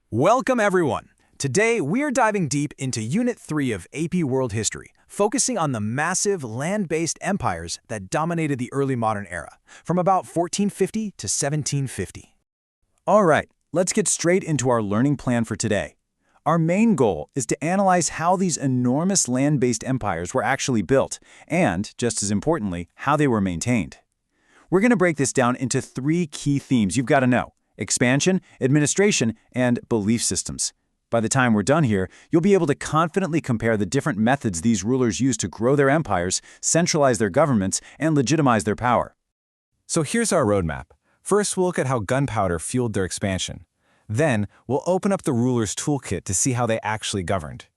Welcome, everyone. Today, we're diving deep into Unit 3 of AP World History, focusing on the massive land-based empires that dominated the early modern era, from about 1450 to 1750. All right, let's get straight into our learning plan for today. Our main goal is to analyze how these enormous land-based empires were actually built, and, just as importantly, how they were maintained. We're going to break this down into three key themes you've got to know: expansion, administration, and belief systems. By the time we're done here, you'll be able to confidently compare the different methods these rulers used to grow their empires, centralize their governments, and legitimize their power. So here's our roadmap. First, we'll look at how gunpowder fueled their expansion. Then, we'll open up the ruler's toolkit to see how they actually governed.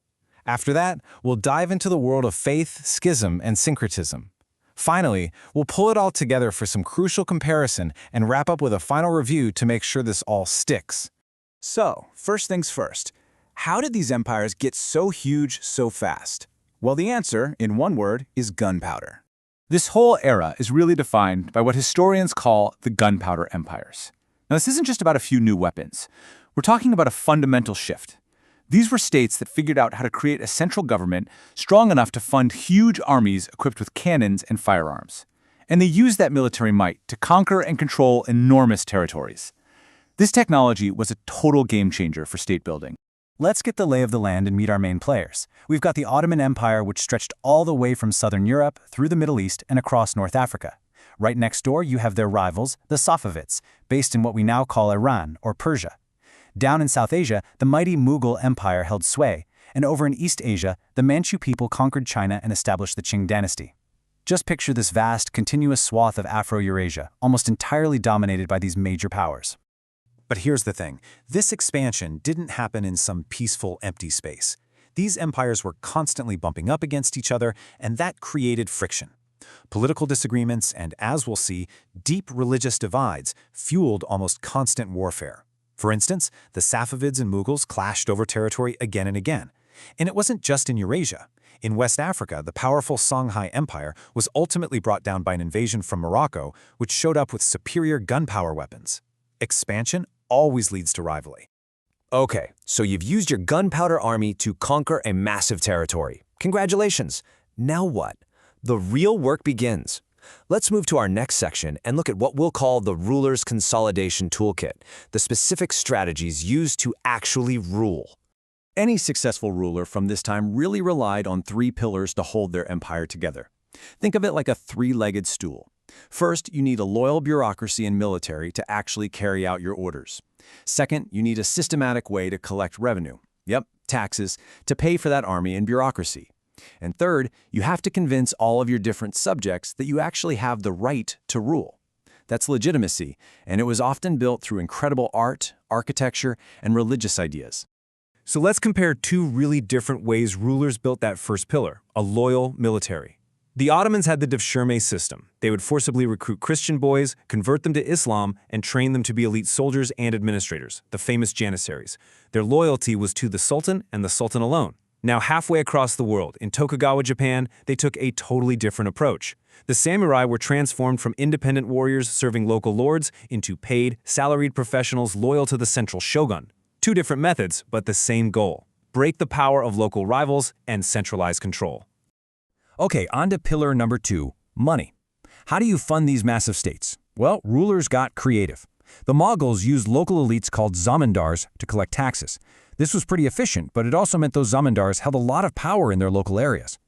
After that, we'll dive into the world of faith, schism, and syncretism. Finally, we'll pull it all together for some crucial comparison and wrap up with a final review to make sure this all sticks. So, first things first, how did these empires get so huge so fast? Well, the answer, in one word, is gunpowder. This whole era is really defined by what historians call the gunpowder empires. Now, this isn't just about a few new weapons. We're talking about a fundamental shift. These were states that figured out how to create a central government strong enough to fund huge armies equipped with cannons and firearms. And they used that military might to conquer and control enormous territories. This technology was a total game changer for state building. Let's get the lay of the land and meet our main players. We've got the Ottoman Empire, which stretched all the way from southern Europe, through the Middle East, and across North Africa. Right next door, you have their rivals, the Safavids, based in what we now call Iran or Persia. Down in South Asia, the mighty Mughal Empire held sway, and over in East Asia, the Manchu people conquered China and established the Qing dynasty. Just picture this vast, continuous swath of Afro-Eurasia, almost entirely dominated by these major powers. But here's the thing. This expansion didn't happen in some peaceful, empty space. These empires were constantly bumping up against each other, and that created friction. Political disagreements and, as we'll see, deep religious divides fueled almost constant warfare. For instance, the Safavids and Mughals clashed over territory again and again. And it wasn't just in Eurasia. In West Africa, the powerful Songhai Empire was ultimately brought down by an invasion from Morocco, which showed up with superior gunpowder weapons. Expansion always leads to rivalry. Okay, so you've used your gunpowder army to conquer a massive territory. Congratulations! Now what? The real work begins. Let's move to our next section and look at what we'll call the ruler's consolidation toolkit, the specific strategies used to actually rule. Any successful ruler from this time really relied on three pillars to hold their empire together. Think of it like a three-legged stool. First, you need a loyal bureaucracy and military to actually carry out your orders. Second, you need a systematic way to collect revenue. Yep, taxes, to pay for that army and bureaucracy. And third, you have to convince all of your different subjects that you actually have the right to rule. That's legitimacy, and it was often built through incredible art, architecture, and religious ideas. So let's compare two really different ways rulers built that first pillar, a loyal military. The Ottomans had the Devshirme system. They would forcibly recruit Christian boys, convert them to Islam, and train them to be elite soldiers and administrators, the famous Janissaries. Their loyalty was to the Sultan and the Sultan alone. Now, halfway across the world, in Tokugawa, Japan, they took a totally different approach. The samurai were transformed from independent warriors serving local lords into paid, salaried professionals loyal to the central shogun. Two different methods, but the same goal: break the power of local rivals and centralize control. Okay, on to pillar number 2, money. How do you fund these massive states? Well, rulers got creative. The Mongols used local elites called zamindars to collect taxes. This was pretty efficient, but it also meant those zamindars held a lot of power in their local areas.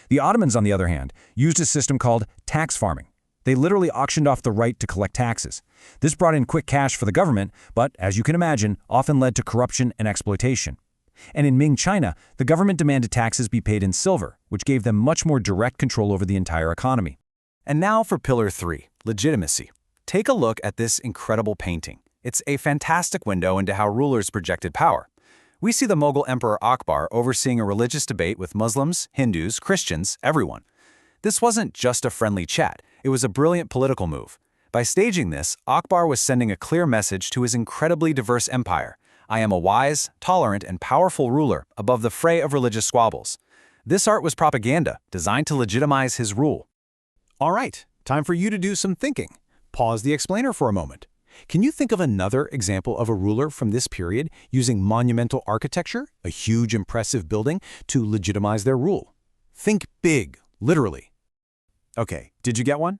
The Ottomans, on the other hand, used a system called tax farming. They literally auctioned off the right to collect taxes. This brought in quick cash for the government, but, as you can imagine, often led to corruption and exploitation. And in Ming China, the government demanded taxes be paid in silver, which gave them much more direct control over the entire economy. And now for pillar 3, legitimacy. Take a look at this incredible painting. It's a fantastic window into how rulers projected power. We see the Mughal Emperor Akbar overseeing a religious debate with Muslims, Hindus, Christians, everyone. This wasn't just a friendly chat, it was a brilliant political move. By staging this, Akbar was sending a clear message to his incredibly diverse empire: I am a wise, tolerant, and powerful ruler above the fray of religious squabbles. This art was propaganda, designed to legitimize his rule. All right, time for you to do some thinking. Pause the explainer for a moment. Can you think of another example of a ruler from this period using monumental architecture, a huge impressive building, to legitimize their rule? Think big, literally. Okay, did you get one?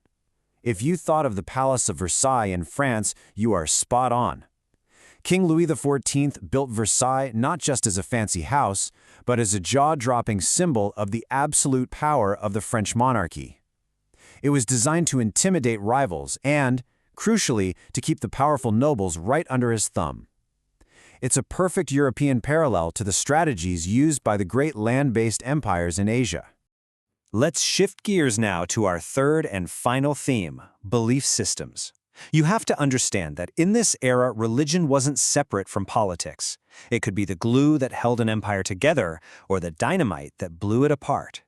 If you thought of the Palace of Versailles in France, you are spot on. King Louis XIV built Versailles not just as a fancy house, but as a jaw-dropping symbol of the absolute power of the French monarchy. It was designed to intimidate rivals and, crucially, to keep the powerful nobles right under his thumb. It's a perfect European parallel to the strategies used by the great land-based empires in Asia. Let's shift gears now to our third and final theme, belief systems. You have to understand that in this era, religion wasn't separate from politics. It could be the glue that held an empire together or the dynamite that blew it apart.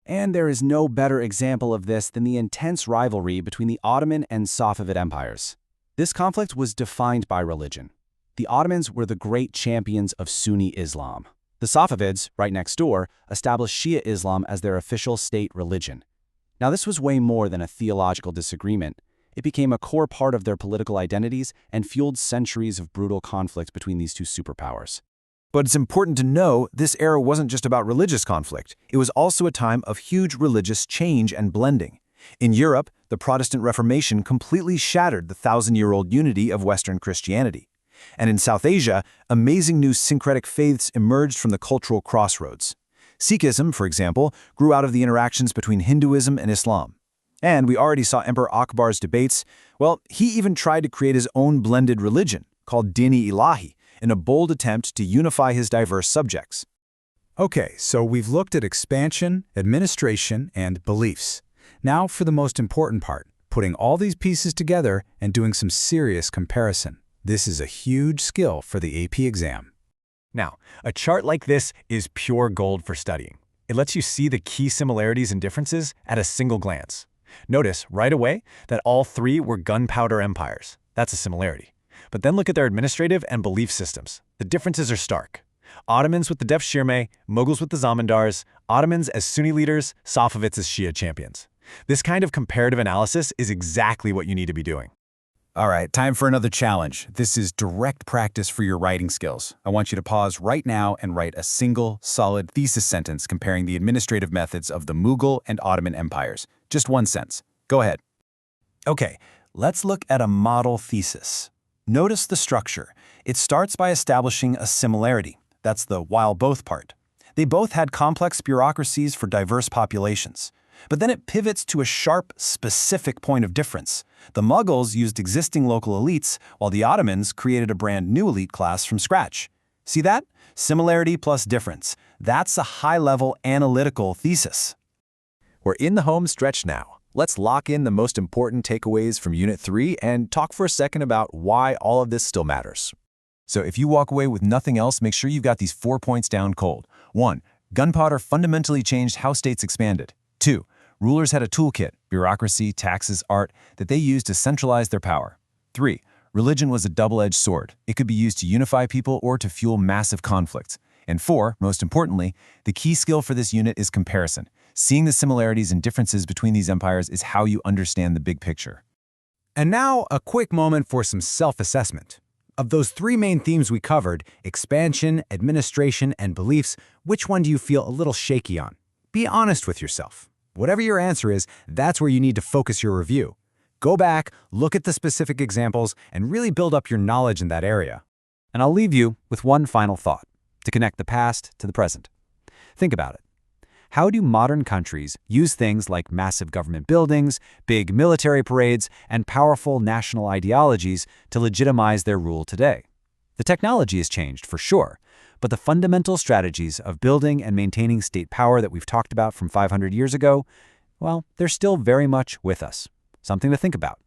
And there is no better example of this than the intense rivalry between the Ottoman and Safavid empires. This conflict was defined by religion. The Ottomans were the great champions of Sunni Islam. The Safavids, right next door, established Shia Islam as their official state religion. Now, this was way more than a theological disagreement. It became a core part of their political identities and fueled centuries of brutal conflict between these two superpowers. But it's important to know this era wasn't just about religious conflict. It was also a time of huge religious change and blending. In Europe, the Protestant Reformation completely shattered the thousand-year-old unity of Western Christianity. And in South Asia, amazing new syncretic faiths emerged from the cultural crossroads. Sikhism, for example, grew out of the interactions between Hinduism and Islam. And we already saw Emperor Akbar's debates. Well, he even tried to create his own blended religion, called Din-i-Ilahi, in a bold attempt to unify his diverse subjects. Okay, so we've looked at expansion, administration, and beliefs. Now for the most important part, putting all these pieces together and doing some serious comparison. This is a huge skill for the AP exam. Now, a chart like this is pure gold for studying. It lets you see the key similarities and differences at a single glance. Notice right away that all three were gunpowder empires. That's a similarity. But then look at their administrative and belief systems. The differences are stark. Ottomans with the Devshirme, Mughals with the Zamindars, Ottomans as Sunni leaders, Safavids as Shia champions. This kind of comparative analysis is exactly what you need to be doing. All right, time for another challenge. This is direct practice for your writing skills. I want you to pause right now and write a single, solid thesis sentence comparing the administrative methods of the Mughal and Ottoman empires. Just one sentence. Go ahead. Okay, let's look at a model thesis. Notice the structure. It starts by establishing a similarity. That's the while both part. They both had complex bureaucracies for diverse populations. But then it pivots to a sharp, specific point of difference. The Mughals used existing local elites, while the Ottomans created a brand new elite class from scratch. See that? Similarity plus difference. That's a high-level analytical thesis. We're in the home stretch now. Let's lock in the most important takeaways from Unit 3 and talk for a second about why all of this still matters. So if you walk away with nothing else, make sure you've got these 4 points down cold. 1. Gunpowder fundamentally changed how states expanded. 2. Rulers had a toolkit, bureaucracy, taxes, art, that they used to centralize their power. 3. Religion was a double-edged sword. It could be used to unify people or to fuel massive conflicts. And 4, most importantly, the key skill for this unit is comparison. Seeing the similarities and differences between these empires is how you understand the big picture. And now, a quick moment for some self-assessment. Of those 3 main themes we covered, expansion, administration, and beliefs, which one do you feel a little shaky on? Be honest with yourself. Whatever your answer is, that's where you need to focus your review. Go back, look at the specific examples, and really build up your knowledge in that area. And I'll leave you with one final thought, to connect the past to the present. Think about it. How do modern countries use things like massive government buildings, big military parades, and powerful national ideologies to legitimize their rule today? The technology has changed, for sure, but the fundamental strategies of building and maintaining state power that we've talked about from 500 years ago, well, they're still very much with us. Something to think about.